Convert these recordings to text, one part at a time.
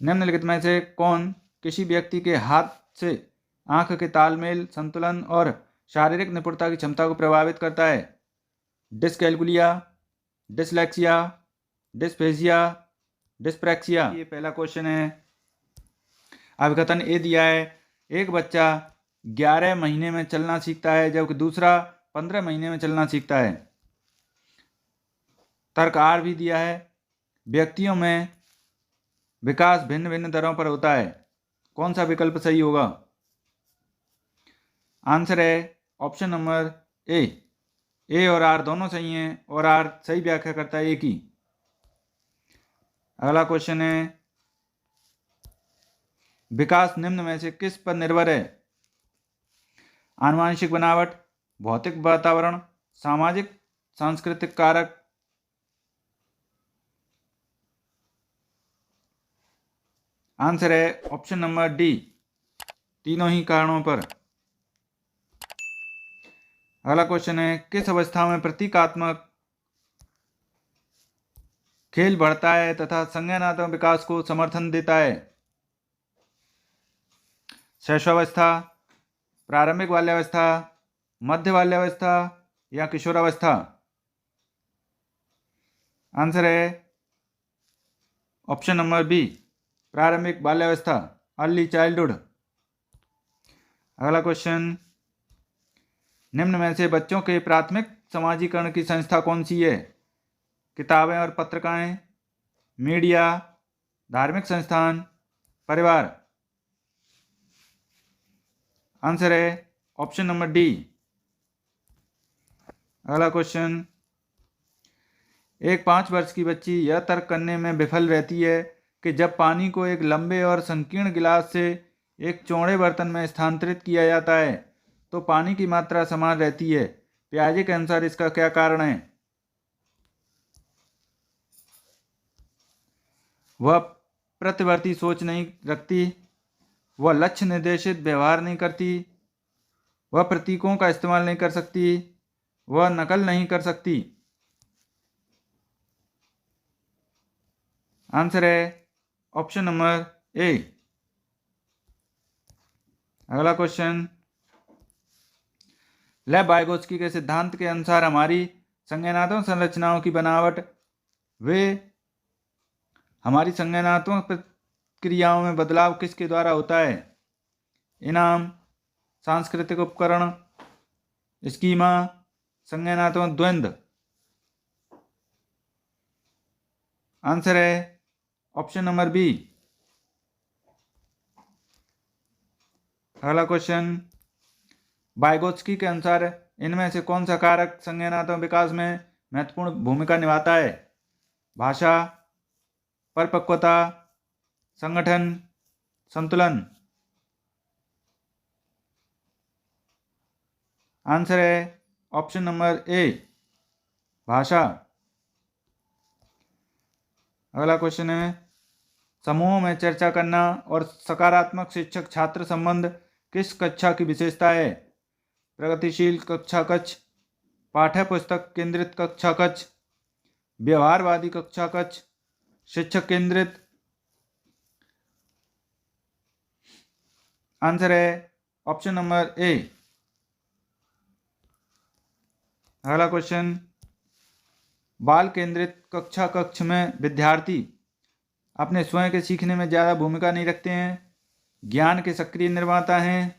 निम्नलिखित में से कौन किसी व्यक्ति के हाथ से आंख के तालमेल, संतुलन और शारीरिक निपुणता की क्षमता को प्रभावित करता है? Dyscalculia, dyslexia, dysphasia, dyspraxia. ये पहला क्वेश्चन है। अभिकथन ए दिया है, एक बच्चा 11 महीने में चलना सीखता है जबकि दूसरा 15 महीने में चलना सीखता है। तर्क आर भी दिया है, व्यक्तियों में विकास भिन्न भिन्न दरों पर होता है। कौन सा विकल्प सही होगा? आंसर है ऑप्शन नंबर ए और आर दोनों सही हैं और आर सही व्याख्या करता है ए की। अगला क्वेश्चन है, विकास निम्न में से किस पर निर्भर है? आनुवंशिक बनावट, भौतिक वातावरण, सामाजिक सांस्कृतिक कारक। आंसर है ऑप्शन नंबर डी, तीनों ही कारणों पर। अगला क्वेश्चन है, किस अवस्था में प्रतीकात्मक खेल बढ़ता है तथा संज्ञानात्मक विकास को समर्थन देता है? शैशवावस्था, प्रारंभिक बाल्यावस्था, मध्य बाल्यावस्था या किशोरावस्था? आंसर है ऑप्शन नंबर बी, प्रारंभिक बाल्यावस्था, अर्ली चाइल्डहुड। अगला क्वेश्चन, निम्न में से बच्चों के प्राथमिक समाजीकरण की संस्था कौन सी है? किताबें और पत्रिकाएं, मीडिया, धार्मिक संस्थान, परिवार? आंसर है ऑप्शन नंबर डी। अगला क्वेश्चन, एक 5 वर्ष की बच्ची यह तर्क करने में विफल रहती है कि जब पानी को एक लंबे और संकीर्ण गिलास से एक चौड़े बर्तन में स्थानांतरित किया जाता है तो पानी की मात्रा समान रहती है। पियाजे के अनुसार इसका क्या कारण है? वह प्रतिवर्ती सोच नहीं रखती, वह लक्ष्य निर्देशित व्यवहार नहीं करती, वह प्रतीकों का इस्तेमाल नहीं कर सकती, वह नकल नहीं कर सकती। आंसर है ऑप्शन नंबर ए। अगला क्वेश्चन, लेव वाइगोत्स्की के सिद्धांत के अनुसार हमारी संज्ञानात्मक संरचनाओं की बनावट हमारी संज्ञानात्मक प्रक्रियाओं में बदलाव किसके द्वारा होता है? इनाम, सांस्कृतिक उपकरण, स्कीमा, संज्ञानात्मक द्वंद्व? आंसर है ऑप्शन नंबर बी। अगला क्वेश्चन, वाइगोत्स्की के अनुसार इनमें से कौन सा कारक संज्ञानात्मक विकास में महत्वपूर्ण भूमिका निभाता है? भाषा, परिपक्वता, संगठन, संतुलन? आंसर है ऑप्शन नंबर ए, भाषा। अगला क्वेश्चन है, समूहों में चर्चा करना और सकारात्मक शिक्षक छात्र संबंध किस कक्षा की विशेषता है? प्रगतिशील कक्षा कक्ष, पाठ्य पुस्तक केंद्रित कक्षा कक्ष, व्यवहारवादी कक्षा कक्ष, शिक्षक केंद्रित? आंसर है ऑप्शन नंबर ए। अगला क्वेश्चन, बाल केंद्रित कक्षा कक्ष में विद्यार्थी अपने स्वयं के सीखने में ज़्यादा भूमिका नहीं रखते हैं, ज्ञान के सक्रिय निर्माता हैं?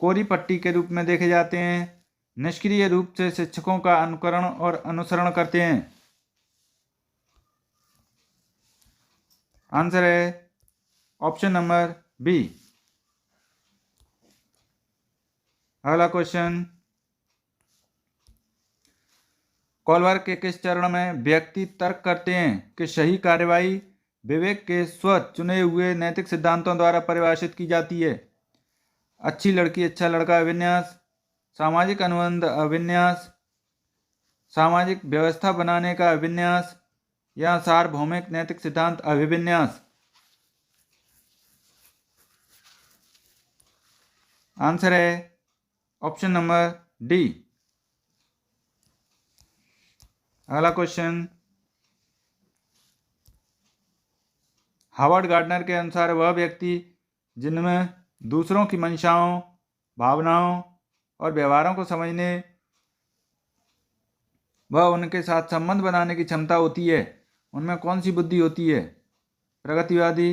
कोरी पट्टी के रूप में देखे जाते हैं, निष्क्रिय रूप से शिक्षकों का अनुकरण और अनुसरण करते हैं? आंसर है ऑप्शन नंबर बी। अगला क्वेश्चन, कॉलवर के किस चरण में व्यक्ति तर्क करते हैं कि सही कार्यवाही विवेक के स्व चुने हुए नैतिक सिद्धांतों द्वारा परिभाषित की जाती है? अच्छी लड़की अच्छा लड़का अभिविन्यास, सामाजिक अनुबंध अभिविन्यास, सामाजिक व्यवस्था बनाने का अभिविन्यास या सार्वभौमिक नैतिक सिद्धांत अभिविन्यास? आंसर है ऑप्शन नंबर डी। अगला क्वेश्चन, हावर्ड गार्डनर के अनुसार वह व्यक्ति जिनमें दूसरों की मंशाओं, भावनाओं और व्यवहारों को समझने व उनके साथ संबंध बनाने की क्षमता होती है, उनमें कौन सी बुद्धि होती है? प्रगतिवादी,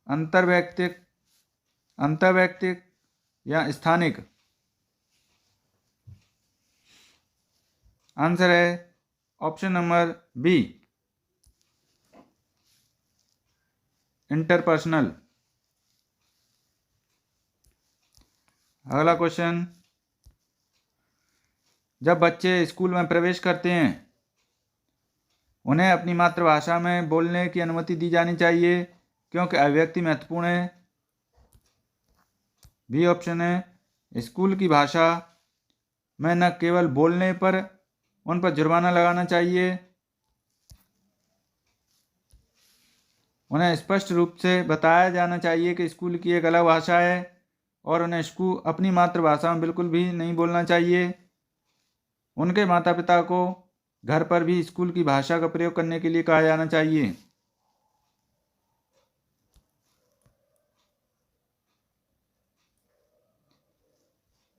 अंतर्वैयक्तिक, अंतर्वैयक्तिक या स्थानिक? आंसर है ऑप्शन नंबर बी, इंटरपर्सनल। अगला क्वेश्चन, जब बच्चे स्कूल में प्रवेश करते हैं उन्हें अपनी मातृभाषा में बोलने की अनुमति दी जानी चाहिए क्योंकि अभिव्यक्ति महत्वपूर्ण है। बी ऑप्शन है, स्कूल की भाषा में न केवल बोलने पर उन पर जुर्माना लगाना चाहिए, उन्हें स्पष्ट रूप से बताया जाना चाहिए कि स्कूल की एक अलग भाषा है और उन्हें स्कूल अपनी मातृभाषा में बिल्कुल भी नहीं बोलना चाहिए। उनके माता पिता को घर पर भी स्कूल की भाषा का प्रयोग करने के लिए कहा जाना चाहिए।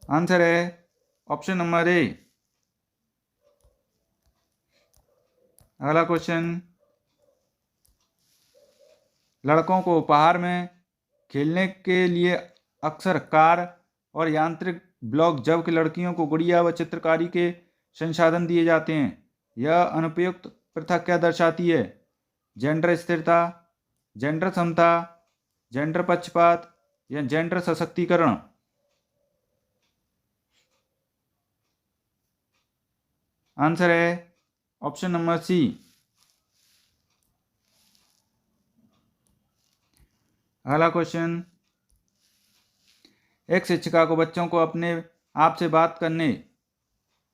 आंसर है ऑप्शन नंबर ए। अगला क्वेश्चन, लड़कों को उपहार में खेलने के लिए अक्सर कार और यांत्रिक ब्लॉक जबकि लड़कियों को गुड़िया व चित्रकारी के संसाधन दिए जाते हैं। यह अनुपयुक्त प्रथा क्या दर्शाती है? जेंडर स्थिरता, जेंडर समता, जेंडर पक्षपात या जेंडर सशक्तिकरण? आंसर है ऑप्शन नंबर सी। अगला क्वेश्चन, एक शिक्षिका को बच्चों को अपने आप से बात करने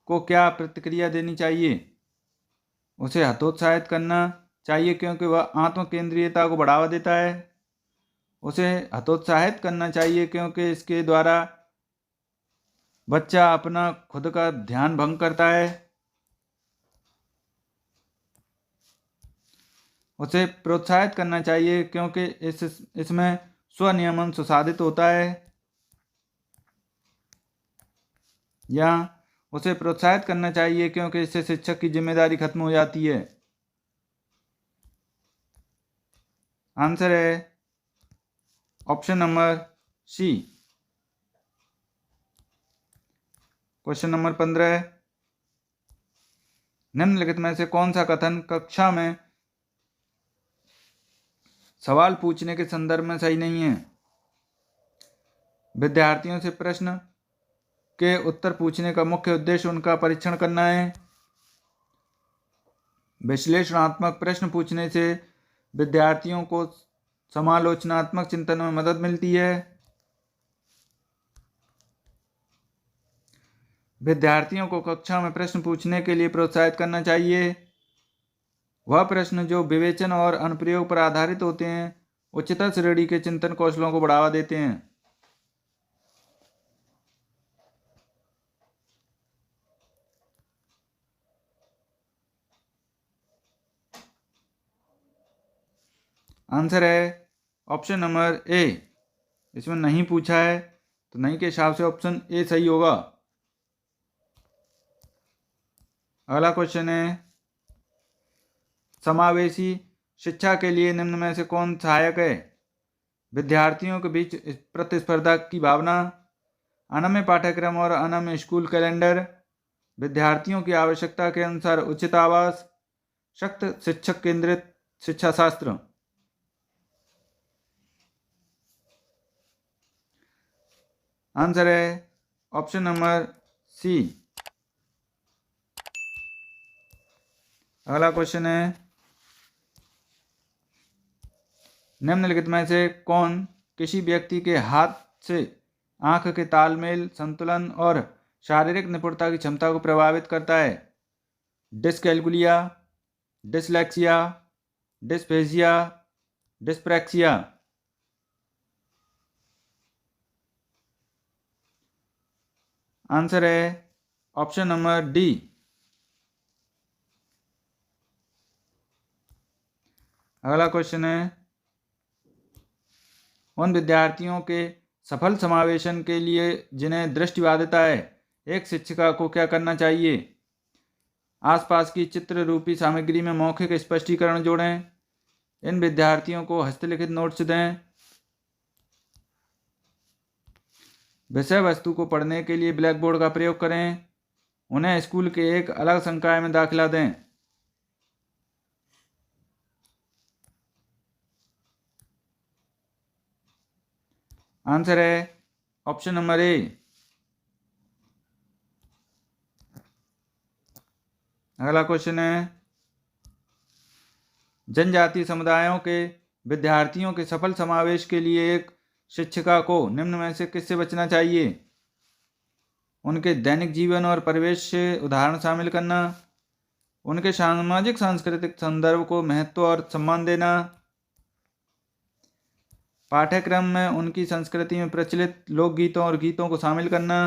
को क्या प्रतिक्रिया देनी चाहिए? उसे हतोत्साहित करना चाहिए क्योंकि वह आत्म केंद्रीयता को बढ़ावा देता है, उसे हतोत्साहित करना चाहिए क्योंकि इसके द्वारा बच्चा अपना खुद का ध्यान भंग करता है, उसे प्रोत्साहित करना चाहिए क्योंकि इसमें स्वनियमन सुसाधित होता है, या उसे प्रोत्साहित करना चाहिए क्योंकि इससे शिक्षक की जिम्मेदारी खत्म हो जाती है। आंसर है option number C. Question number 15, निम्नलिखित में से कौन सा कथन कक्षा में सवाल पूछने के संदर्भ में सही नहीं है? विद्यार्थियों से प्रश्न के उत्तर पूछने का मुख्य उद्देश्य उनका परीक्षण करना है। विश्लेषणात्मक प्रश्न पूछने से विद्यार्थियों को समालोचनात्मक चिंतन में मदद मिलती है। विद्यार्थियों को कक्षा में प्रश्न पूछने के लिए प्रोत्साहित करना चाहिए। वह प्रश्न जो विवेचन और अनुप्रयोग पर आधारित होते हैं उच्चतर श्रेणी के चिंतन कौशलों को बढ़ावा देते हैं। आंसर है ऑप्शन नंबर ए। इसमें नहीं पूछा है तो नहीं के हिसाब से ऑप्शन ए सही होगा। अगला क्वेश्चन है, समावेशी शिक्षा के लिए निम्न में से कौन सहायक है? विद्यार्थियों के बीच प्रतिस्पर्धा की भावना, अनम्य पाठ्यक्रम और अनम्य स्कूल कैलेंडर, विद्यार्थियों की आवश्यकता के अनुसार उचित आवास, सख्त शिक्षक केंद्रित शिक्षा शास्त्र? आंसर है ऑप्शन नंबर सी। अगला क्वेश्चन है, निम्नलिखित में से कौन किसी व्यक्ति के हाथ से आंख के तालमेल, संतुलन और शारीरिक निपुणता की क्षमता को प्रभावित करता है? Dyscalculia, dyslexia, dysphasia, dyspraxia? Answer है ऑप्शन नंबर डी, अगला क्वेश्चन है, उन विद्यार्थियों के सफल समावेशन के लिए जिन्हें दृष्टिबाधिता है, एक शिक्षिका को क्या करना चाहिए? आसपास की चित्र रूपी सामग्री में मौखिक स्पष्टीकरण जोड़ें। इन विद्यार्थियों को हस्तलिखित नोट्स दें। विषय वस्तु को पढ़ने के लिए ब्लैक बोर्ड का प्रयोग करें। उन्हें स्कूल के एक अलग संकाय में दाखिला दें। आंसर है ऑप्शन नंबर ए। अगला क्वेश्चन है, जनजातीय समुदायों के विद्यार्थियों के सफल समावेश के लिए एक शिक्षिका को निम्न में से किससे बचना चाहिए? उनके दैनिक जीवन और परिवेश से उदाहरण शामिल करना, उनके सामाजिक सांस्कृतिक संदर्भ को महत्व और सम्मान देना, पाठ्यक्रम में उनकी संस्कृति में प्रचलित लोकगीतों और गीतों को शामिल करना,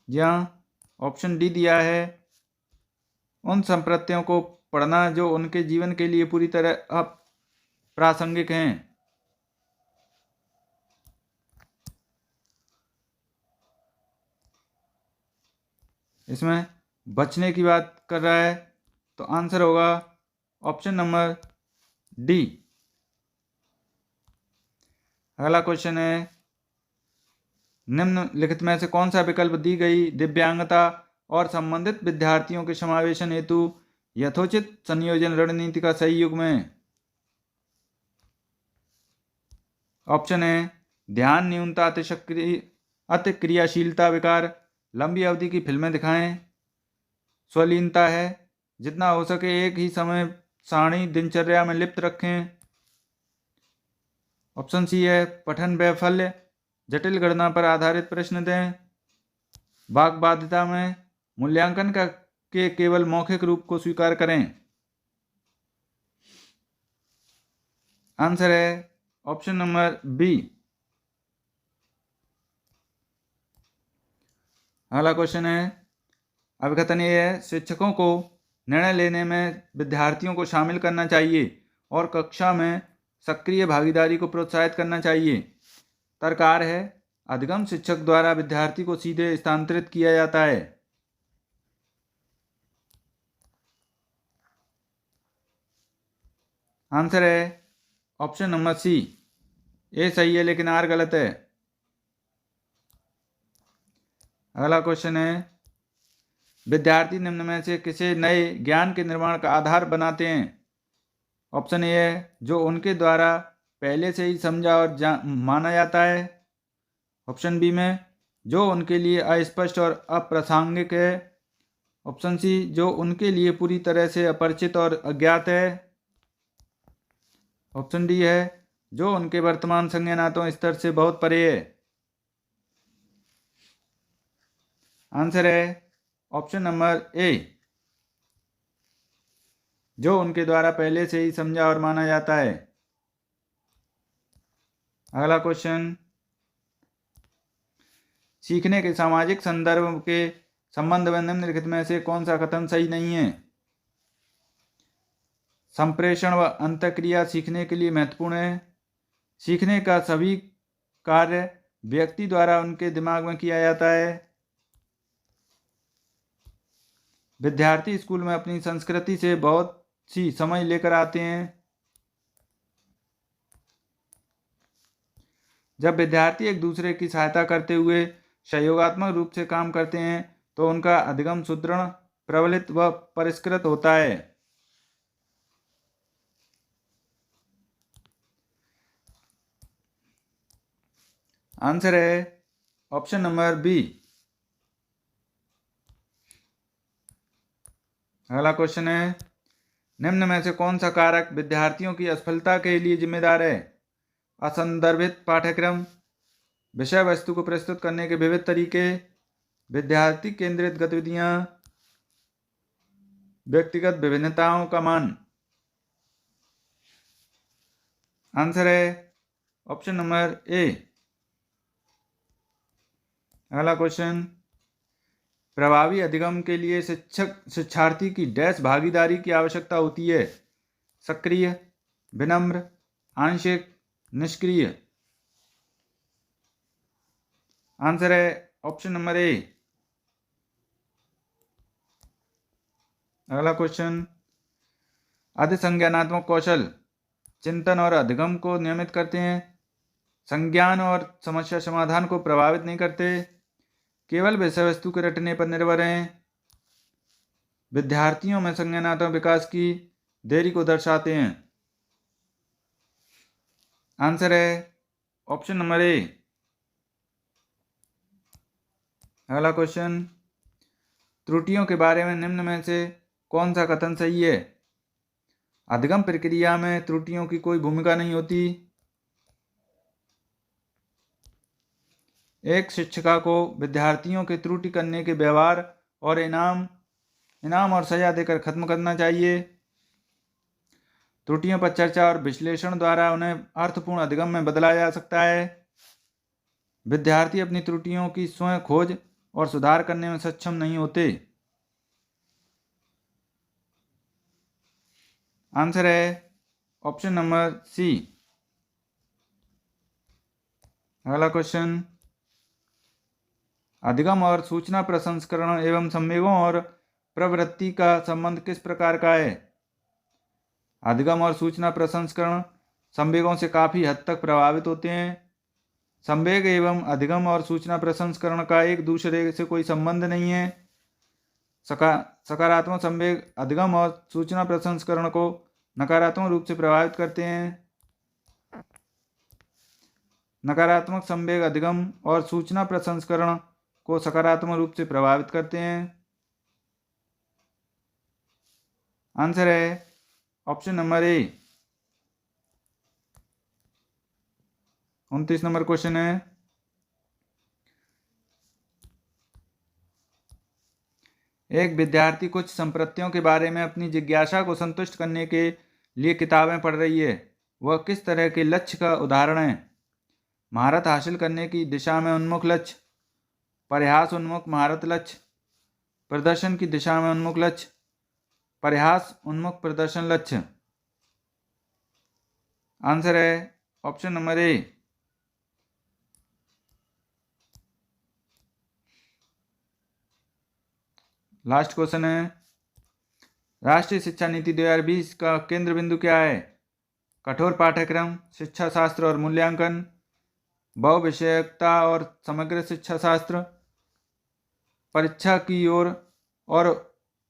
या ऑप्शन डी दिया है, उन संप्रदायों को पढ़ना जो उनके जीवन के लिए पूरी तरह अप्रासंगिक हैं। इसमें बचने की बात कर रहा है, तो आंसर होगा ऑप्शन नंबर डी। अगला क्वेश्चन है, निम्नलिखित में से कौन सा विकल्प दी गई दिव्यांगता और संबंधित विद्यार्थियों के समावेशन हेतु यथोचित संयोजन रणनीति का सही युग्म है? ऑप्शन है, ध्यान न्यूनता, अति क्रियाशीलता विकार, लंबी अवधि की फिल्में दिखाएं, स्वलीनता है, जितना हो सके एक ही समय सारणी दिनचर्या में लिप्त रखें। ऑप्शन सी है, पठन वैफल्य, जटिल गणना पर आधारित प्रश्न दें, वाक बाध्यता में मूल्यांकन के केवल मौखिक रूप को स्वीकार करें। आंसर है ऑप्शन नंबर बी। अगला क्वेश्चन है, अभिकथन ये है, शिक्षकों को निर्णय लेने में विद्यार्थियों को शामिल करना चाहिए और कक्षा में सक्रिय भागीदारी को प्रोत्साहित करना चाहिए। तरकार है, अधिगम शिक्षक द्वारा विद्यार्थी को सीधे स्थानांतरित किया जाता है। आंसर है ऑप्शन नंबर सी। ए सही है लेकिन आर गलत है। अगला क्वेश्चन है, विद्यार्थी निम्न में से किसे नए ज्ञान के निर्माण का आधार बनाते हैं? ऑप्शन ए है, जो उनके द्वारा पहले से ही समझा और माना जाता है। ऑप्शन बी में, जो उनके लिए अस्पष्ट और अप्रासंगिक है। ऑप्शन सी, जो उनके लिए पूरी तरह से अपरिचित और अज्ञात है। ऑप्शन डी है, जो उनके वर्तमान संज्ञानात्मक स्तर से बहुत परे है। आंसर है ऑप्शन नंबर ए, जो उनके द्वारा पहले से ही समझा और माना जाता है। अगला क्वेश्चन, सीखने के सामाजिक संदर्भ के संबंध में निम्नलिखित में से कौन सा कथन सही नहीं है? संप्रेषण व अंतःक्रिया सीखने के लिए महत्वपूर्ण है। सीखने का सभी कार्य व्यक्ति द्वारा उनके दिमाग में किया जाता है। विद्यार्थी स्कूल में अपनी संस्कृति से बहुत सी समझ लेकर आते हैं। जब विद्यार्थी एक दूसरे की सहायता करते हुए सहयोगात्मक रूप से काम करते हैं तो उनका अधिगम सुदृढ़, प्रबलित व परिष्कृत होता है। आंसर है ऑप्शन नंबर बी। अगला क्वेश्चन है, निम्न में से कौन सा कारक विद्यार्थियों की असफलता के लिए जिम्मेदार है? असंदर्भित पाठ्यक्रम, विषय वस्तु को प्रस्तुत करने के विविध तरीके, विद्यार्थी केंद्रित गतिविधियां, व्यक्तिगत विभिन्नताओं का मान। आंसर है ऑप्शन नंबर ए। अगला क्वेश्चन, प्रभावी अधिगम के लिए शिक्षार्थी की डैश भागीदारी की आवश्यकता होती है। सक्रिय, विनम्र, आंशिक, निष्क्रिय। आंसर है ऑप्शन नंबर ए। अगला क्वेश्चन, अधिसंज्ञानात्मक कौशल चिंतन और अधिगम को नियमित करते हैं, संज्ञान और समस्या समाधान को प्रभावित नहीं करते, केवल विषय वस्तु के रटने पर निर्भर हैं, विद्यार्थियों में संज्ञानात्मक विकास की देरी को दर्शाते हैं। आंसर है ऑप्शन नंबर ए। अगला क्वेश्चन, त्रुटियों के बारे में निम्न में से कौन सा कथन सही है? अधिगम प्रक्रिया में त्रुटियों की कोई भूमिका नहीं होती। एक शिक्षिका को विद्यार्थियों के त्रुटि करने के व्यवहार और इनाम और सजा देकर खत्म करना चाहिए। त्रुटियों पर चर्चा और विश्लेषण द्वारा उन्हें अर्थपूर्ण अधिगम में बदला जा सकता है। विद्यार्थी अपनी त्रुटियों की स्वयं खोज और सुधार करने में सक्षम नहीं होते। आंसर है ऑप्शन नंबर सी। अगला क्वेश्चन, अधिगम और सूचना प्रसंस्करण एवं संवेगों और प्रवृत्ति का संबंध किस प्रकार का है? अधिगम और सूचना प्रसंस्करण संवेगों से काफी हद तक प्रभावित होते हैं। संवेग एवं अधिगम और सूचना प्रसंस्करण का एक दूसरे से कोई संबंध नहीं है। सकारात्मक संवेग अधिगम और सूचना प्रसंस्करण को नकारात्मक रूप से प्रभावित करते हैं। नकारात्मक संवेग अधिगम और सूचना प्रसंस्करण को सकारात्मक रूप से प्रभावित करते हैं। आंसर है option number A. 29 number question है, एक विद्यार्थी कुछ संप्रत्तियों के बारे में अपनी जिज्ञासा को संतुष्ट करने के लिए किताबें पढ़ रही है। वह किस तरह के लक्ष्य का उदाहरण है? महारत हासिल करने की दिशा में उन्मुख लक्ष्य, प्रयास उन्मुख महारत लक्ष्य, प्रदर्शन की दिशा में उन्मुख लक्ष्य, प्रयास उन्मुख प्रदर्शन लक्ष्य। आंसर है option number A. Last question है, राष्ट्रीय शिक्षा नीति 2020 का केंद्र बिंदु क्या है? कठोर पाठ्यक्रम, शिक्षा शास्त्र और मूल्यांकन, बहुविषयकता और समग्र शिक्षा शास्त्र, परीक्षा की ओर और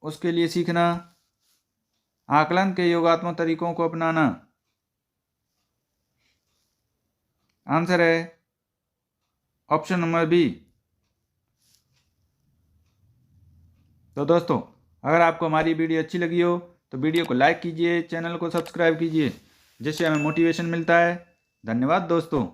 उसके लिए सीखना, आकलन के योगात्मक तरीकों को अपनाना। आंसर है ऑप्शन नंबर बी। तो दोस्तों, अगर आपको हमारी वीडियो अच्छी लगी हो तो वीडियो को लाइक कीजिए, चैनल को सब्सक्राइब कीजिए, जिससे हमें मोटिवेशन मिलता है। धन्यवाद दोस्तों।